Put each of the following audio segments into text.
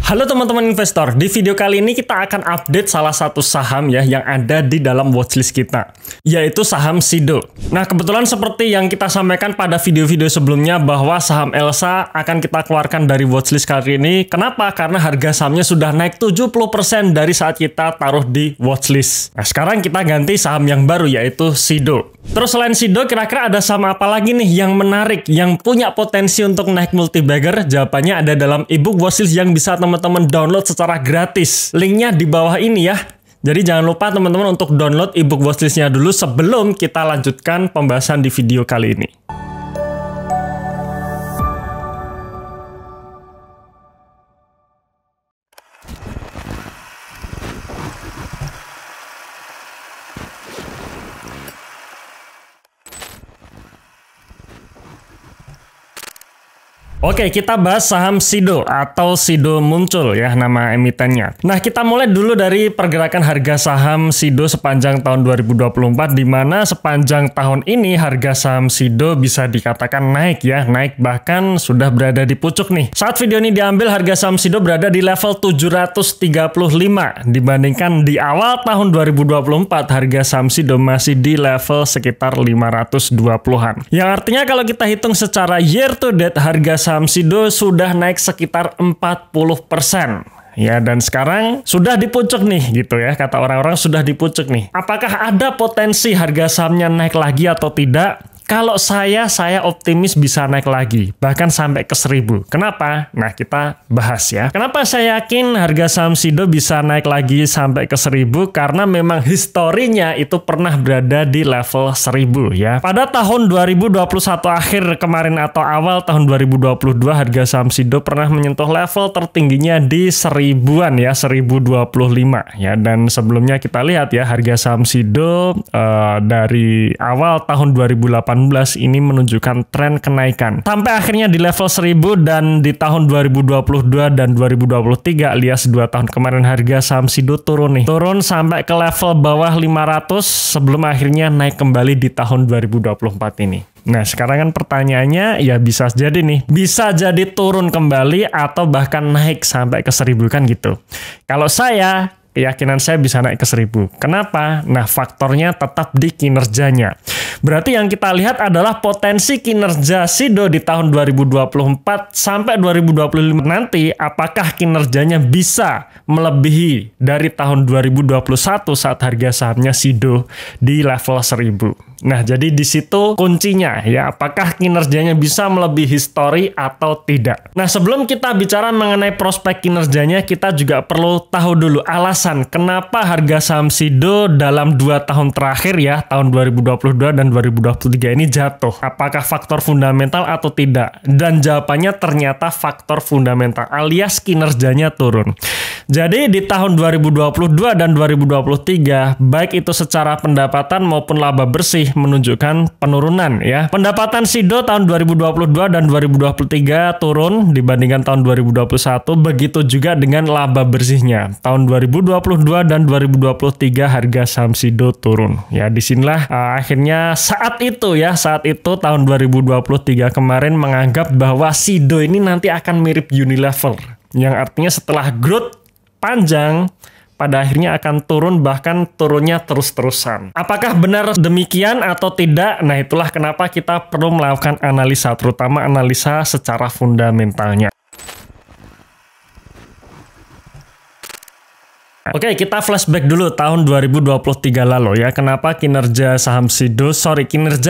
Halo teman-teman investor, di video kali ini kita akan update salah satu saham ya yang ada di dalam watchlist kita, yaitu saham Sido. Nah, kebetulan seperti yang kita sampaikan pada video-video sebelumnya bahwa saham Elsa akan kita keluarkan dari watchlist kali ini. Kenapa? Karena harga sahamnya sudah naik 70% dari saat kita taruh di watchlist. Nah, sekarang kita ganti saham yang baru yaitu Sido. Terus selain Sido, kira-kira ada saham apa lagi nih yang menarik, yang punya potensi untuk naik multi-bagger? Jawabannya ada dalam ebook watchlist yang bisa teman-teman download secara gratis. Linknya di bawah ini ya. Jadi jangan lupa teman-teman untuk download ebook watchlistnya dulu sebelum kita lanjutkan pembahasan di video kali ini. Oke, kita bahas saham Sido atau Sido Muncul ya nama emitennya. Nah, kita mulai dulu dari pergerakan harga saham Sido sepanjang tahun 2024, di mana sepanjang tahun ini harga saham Sido bisa dikatakan naik ya, naik bahkan sudah berada di pucuk nih. Saat video ini diambil, harga saham Sido berada di level 735 dibandingkan di awal tahun 2024 harga saham Sido masih di level sekitar 520-an. Yang artinya kalau kita hitung secara year to date harga saham Sido sudah naik sekitar 40%. Ya, dan sekarang sudah di pucuk nih gitu ya, kata orang-orang sudah di pucuk nih. Apakah ada potensi harga sahamnya naik lagi atau tidak? Kalau saya optimis bisa naik lagi, bahkan sampai ke 1000. Kenapa? Nah, kita bahas ya. Kenapa saya yakin harga saham Sido bisa naik lagi sampai ke 1000? Karena memang historinya itu pernah berada di level 1000 ya. Pada tahun 2021 akhir kemarin atau awal tahun 2022 harga saham Sido pernah menyentuh level tertingginya di 1000-an ya, 1025 ya. Dan sebelumnya kita lihat ya harga saham Sido dari awal tahun 2018 ini menunjukkan tren kenaikan sampai akhirnya di level 1000, dan di tahun 2022 dan 2023 alias 2 tahun kemarin harga saham Sido turun sampai ke level bawah 500 sebelum akhirnya naik kembali di tahun 2024 ini. Nah, sekarang kan pertanyaannya ya bisa jadi nih, bisa jadi turun kembali atau bahkan naik sampai ke 1000 kan gitu. Kalau keyakinan saya bisa naik ke 1000. Kenapa? Nah, faktornya tetap di kinerjanya. Berarti yang kita lihat adalah potensi kinerja Sido di tahun 2024 sampai 2025 nanti, apakah kinerjanya bisa melebihi dari tahun 2021 saat harga sahamnya Sido di level 1000. Nah, jadi di situ kuncinya ya, apakah kinerjanya bisa melebihi histori atau tidak. Nah, sebelum kita bicara mengenai prospek kinerjanya, kita juga perlu tahu dulu alasan kenapa harga saham Sido dalam 2 tahun terakhir ya, tahun 2022 dan 2023 ini jatuh. Apakah faktor fundamental atau tidak? Dan jawabannya ternyata faktor fundamental alias kinerjanya turun. Jadi di tahun 2022 dan 2023, baik itu secara pendapatan maupun laba bersih menunjukkan penurunan ya. Pendapatan Sido tahun 2022 dan 2023 turun dibandingkan tahun 2021, begitu juga dengan laba bersihnya. Tahun 2022 dan 2023 harga saham Sido turun. Ya, disinilah akhirnya saat itu tahun 2023 kemarin menganggap bahwa Sido ini nanti akan mirip Unilever. Yang artinya setelah growth panjang pada akhirnya akan turun, bahkan turunnya terus-terusan. Apakah benar demikian atau tidak? Nah, itulah kenapa kita perlu melakukan analisa, terutama analisa secara fundamentalnya. Oke, kita flashback dulu tahun 2023 lalu ya. Kenapa kinerja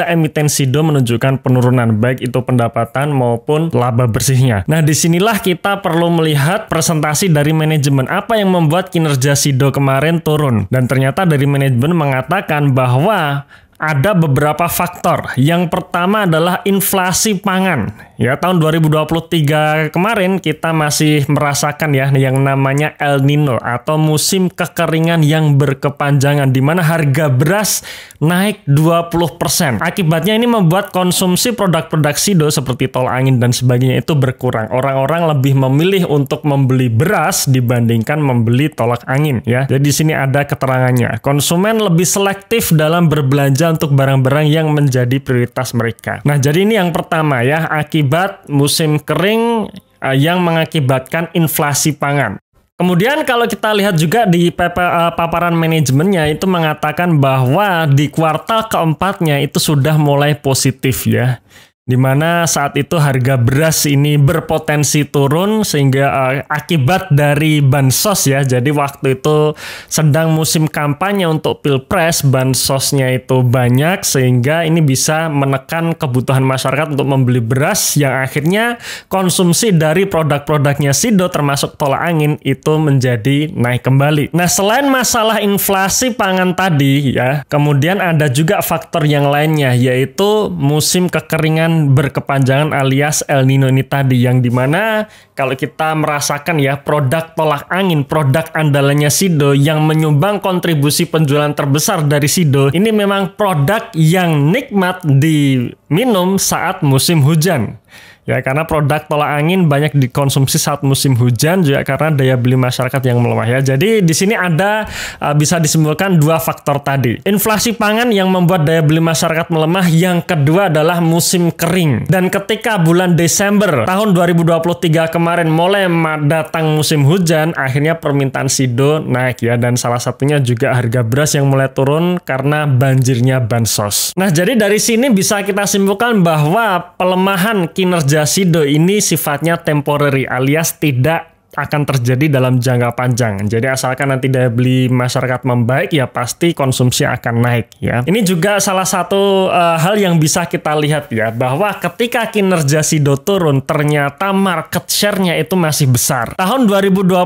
emiten Sido menunjukkan penurunan, baik itu pendapatan maupun laba bersihnya. Nah, disinilah kita perlu melihat presentasi dari manajemen. Apa yang membuat kinerja Sido kemarin turun? Dan ternyata dari manajemen mengatakan bahwa ada beberapa faktor. Yang pertama adalah inflasi pangan. Ya, tahun 2023 kemarin kita masih merasakan ya yang namanya El Nino atau musim kekeringan yang berkepanjangan, di mana harga beras naik 20%. Akibatnya ini membuat konsumsi produk-produk Sido seperti tol angin dan sebagainya itu berkurang. Orang-orang lebih memilih untuk membeli beras dibandingkan membeli tolak angin ya. Jadi di sini ada keterangannya. Konsumen lebih selektif dalam berbelanja untuk barang-barang yang menjadi prioritas mereka. Nah, jadi ini yang pertama ya, akibat musim kering yang mengakibatkan inflasi pangan. Kemudian kalau kita lihat juga di paparan manajemennya itu mengatakan bahwa di kuartal keempatnya itu sudah mulai positif ya. Di mana saat itu harga beras ini berpotensi turun sehingga akibat dari bansos ya. Jadi waktu itu sedang musim kampanye untuk Pilpres, bansosnya itu banyak sehingga ini bisa menekan kebutuhan masyarakat untuk membeli beras yang akhirnya konsumsi dari produk-produknya Sido termasuk tolak angin itu menjadi naik kembali. Nah, selain masalah inflasi pangan tadi ya, kemudian ada juga faktor yang lainnya yaitu musim kekeringan berkepanjangan alias El Nino ini tadi, yang dimana kalau kita merasakan ya produk tolak angin, produk andalannya Sido yang menyumbang kontribusi penjualan terbesar dari Sido, ini memang produk yang nikmat diminum saat musim hujan. Ya, karena produk tolak angin banyak dikonsumsi saat musim hujan juga karena daya beli masyarakat yang melemah ya. Jadi di sini ada bisa disimpulkan dua faktor tadi. Inflasi pangan yang membuat daya beli masyarakat melemah, yang kedua adalah musim kering. Dan ketika bulan Desember tahun 2023 kemarin mulai datang musim hujan, akhirnya permintaan Sido naik ya, dan salah satunya juga harga beras yang mulai turun karena banjirnya bansos. Nah, jadi dari sini bisa kita simpulkan bahwa pelemahan kinerja Sido ini sifatnya temporary alias tidak akan terjadi dalam jangka panjang. Jadi asalkan nanti daya beli masyarakat membaik ya pasti konsumsi akan naik ya. Ini juga salah satu hal yang bisa kita lihat ya, bahwa ketika kinerja Sido turun ternyata market share-nya itu masih besar. Tahun 2022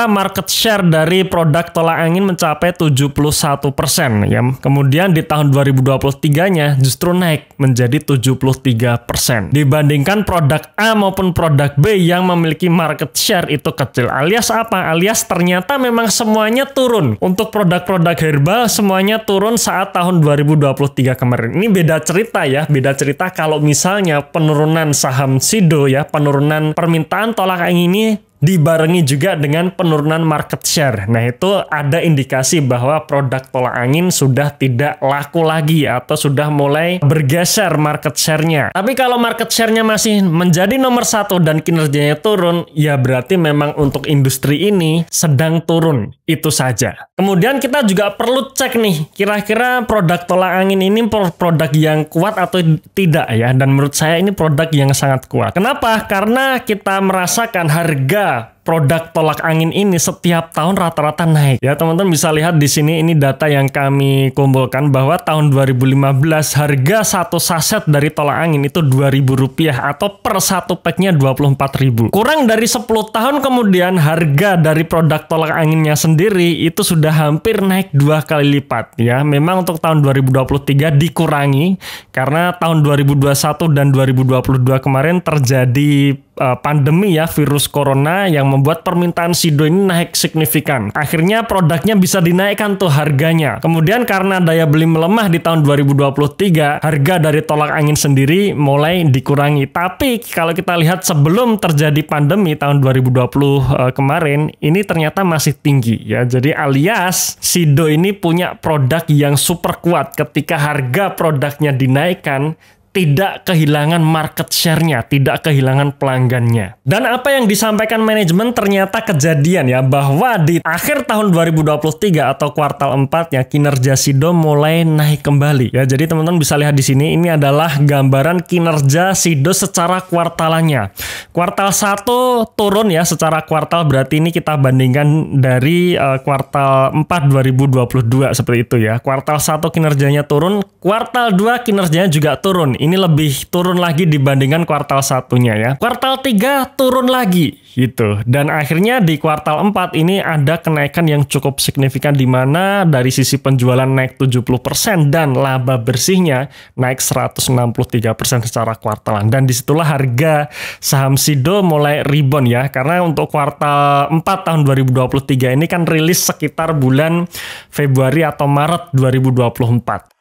market share dari produk tolak angin mencapai 71% ya. Kemudian di tahun 2023-nya justru naik menjadi 73%. Dibandingkan produk A maupun produk B yang memiliki market share itu kecil. Alias apa? Alias ternyata memang semuanya turun. Untuk produk-produk herbal semuanya turun saat tahun 2023 kemarin. Ini beda cerita ya. Beda cerita kalau misalnya penurunan saham Sido ya, penurunan permintaan tolak angin ini dibarengi juga dengan penurunan market share. Nah, itu ada indikasi bahwa produk tolak angin sudah tidak laku lagi atau sudah mulai bergeser market share-nya. Tapi kalau market share-nya masih menjadi nomor satu dan kinerjanya turun, ya berarti memang untuk industri ini sedang turun. Itu saja. Kemudian kita juga perlu cek nih, kira-kira produk tolak angin ini produk yang kuat atau tidak ya. Dan menurut saya ini produk yang sangat kuat. Kenapa? Karena kita merasakan harga produk tolak angin ini setiap tahun rata-rata naik. Ya, teman-teman bisa lihat di sini, ini data yang kami kumpulkan bahwa tahun 2015 harga satu saset dari tolak angin itu Rp2.000 atau per satu packnya 24.000. Kurang dari 10 tahun kemudian harga dari produk tolak anginnya sendiri itu sudah hampir naik 2 kali lipat. Ya, memang untuk tahun 2023 dikurangi karena tahun 2021 dan 2022 kemarin terjadi pandemi ya, virus corona yang membuat permintaan Sido ini naik signifikan. Akhirnya produknya bisa dinaikkan tuh harganya. Kemudian karena daya beli melemah di tahun 2023, harga dari tolak angin sendiri mulai dikurangi. Tapi kalau kita lihat sebelum terjadi pandemi tahun 2020 kemarin, ini ternyata masih tinggi ya. Jadi alias Sido ini punya produk yang super kuat. Ketika harga produknya dinaikkan, tidak kehilangan market share-nya, tidak kehilangan pelanggannya. Dan apa yang disampaikan manajemen ternyata kejadian ya, bahwa di akhir tahun 2023 atau kuartal 4-nya kinerja Sido mulai naik kembali. Ya, jadi teman-teman bisa lihat di sini, ini adalah gambaran kinerja Sido secara kuartalannya. Kuartal 1 turun ya secara kuartal, berarti ini kita bandingkan dari kuartal 4 2022 seperti itu ya. Kuartal 1 kinerjanya turun, kuartal 2 kinerjanya juga turun. Ini lebih turun lagi dibandingkan kuartal satunya ya. Kuartal 3 turun lagi gitu. Dan akhirnya di kuartal 4 ini ada kenaikan yang cukup signifikan, di mana dari sisi penjualan naik 70% dan laba bersihnya naik 163% secara kuartalan. Dan disitulah harga saham Sido mulai rebound ya. Karena untuk kuartal 4 tahun 2023 ini kan rilis sekitar bulan Februari atau Maret 2024.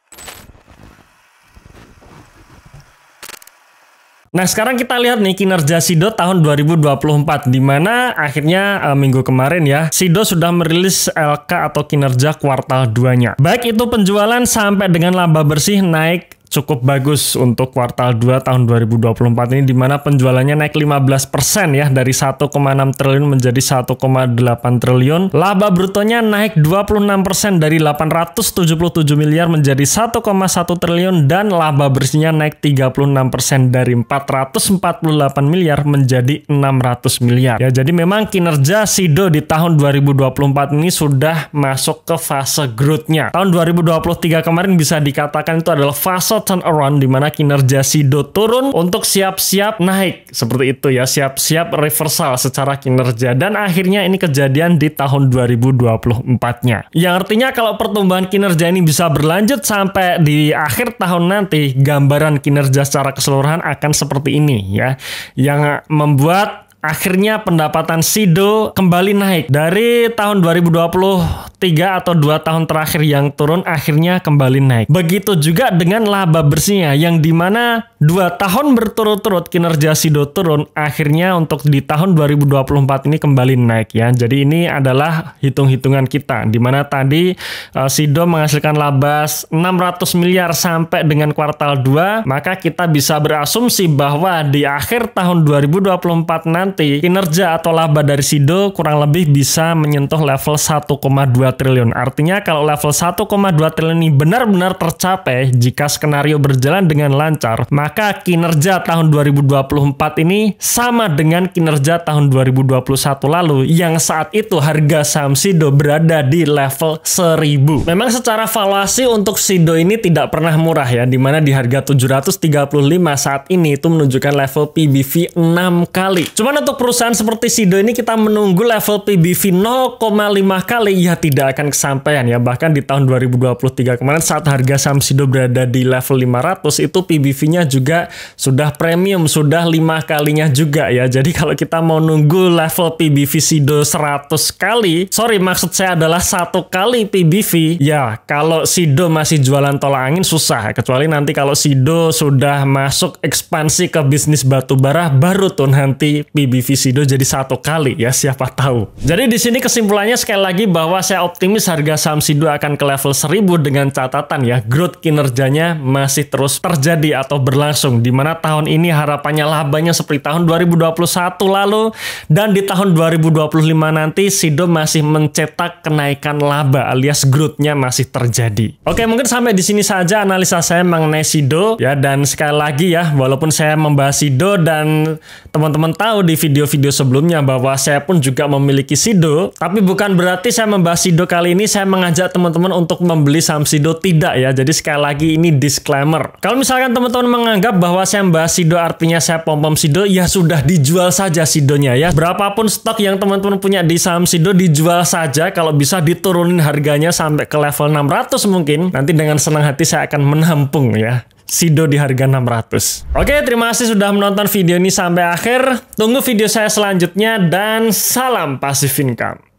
Nah, sekarang kita lihat nih kinerja Sido tahun 2024, di mana akhirnya minggu kemarin ya, Sido sudah merilis LK atau kinerja kuartal 2-nya. Baik itu penjualan sampai dengan laba bersih naik cukup bagus untuk kuartal 2 tahun 2024 ini, di mana penjualannya naik 15% ya, dari 1,6 triliun menjadi 1,8 triliun. Laba brutonya naik 26% dari 877 miliar menjadi 1,1 triliun, dan laba bersihnya naik 36% dari 448 miliar menjadi 600 miliar. Ya, jadi memang kinerja Sido di tahun 2024 ini sudah masuk ke fase growth-nya. Tahun 2023 kemarin bisa dikatakan itu adalah fase turnaround, di mana kinerja Sido turun untuk siap-siap naik. Seperti itu ya, siap-siap reversal secara kinerja. Dan akhirnya ini kejadian di tahun 2024-nya. Yang artinya kalau pertumbuhan kinerja ini bisa berlanjut sampai di akhir tahun nanti, gambaran kinerja secara keseluruhan akan seperti ini ya. Yang membuat akhirnya pendapatan Sido kembali naik dari tahun 2023 atau 2 tahun terakhir yang turun, akhirnya kembali naik. Begitu juga dengan laba bersihnya, yang dimana 2 tahun berturut-turut kinerja Sido turun, akhirnya untuk di tahun 2024 ini kembali naik ya. Jadi ini adalah hitung-hitungan kita, dimana tadi Sido menghasilkan laba 600 miliar sampai dengan kuartal 2, maka kita bisa berasumsi bahwa di akhir tahun 2024 nanti kinerja atau laba dari Sido kurang lebih bisa menyentuh level 1,2 triliun. Artinya kalau level 1,2 triliun ini benar-benar tercapai jika skenario berjalan dengan lancar, maka kinerja tahun 2024 ini sama dengan kinerja tahun 2021 lalu, yang saat itu harga saham Sido berada di level 1000. Memang secara valuasi untuk Sido ini tidak pernah murah ya, dimana di harga 735 saat ini itu menunjukkan level PBV 6 kali. Cuman untuk perusahaan seperti Sido ini kita menunggu level PBV 0,5 kali ya tidak akan kesampaian ya. Bahkan di tahun 2023 kemarin saat harga saham Sido berada di level 500 itu PBV-nya juga sudah premium, sudah 5 kalinya juga ya. Jadi kalau kita mau nunggu level PBV Sido 100 kali, sorry maksud saya adalah 1 kali PBV, ya kalau Sido masih jualan tolak angin susah, kecuali nanti kalau Sido sudah masuk ekspansi ke bisnis batubara, baru tuh nanti PBV Sido jadi 1 kali ya, siapa tahu. Jadi di sini kesimpulannya sekali lagi bahwa saya optimis harga saham Sido akan ke level 1000 dengan catatan ya, growth kinerjanya masih terus terjadi atau berlangsung, di mana tahun ini harapannya labanya seperti tahun 2021 lalu, dan di tahun 2025 nanti Sido masih mencetak kenaikan laba alias growth-nya masih terjadi. Oke, mungkin sampai di sini saja analisa saya mengenai Sido ya, dan sekali lagi ya, walaupun saya membahas Sido dan teman-teman tahu di video-video sebelumnya bahwa saya pun juga memiliki Sido, tapi bukan berarti saya membahas Sido kali ini saya mengajak teman-teman untuk membeli saham Sido, tidak ya. Jadi sekali lagi ini disclaimer. Kalau misalkan teman-teman menganggap bahwa saya membahas Sido artinya saya pom-pom Sido, ya sudah dijual saja Sidonya ya. Berapapun stok yang teman-teman punya di saham Sido dijual saja, kalau bisa diturunin harganya sampai ke level 600 mungkin. Nanti dengan senang hati saya akan menampung ya Sido di harga 600. Oke, terima kasih sudah menonton video ini sampai akhir. Tunggu video saya selanjutnya dan salam Passive Income.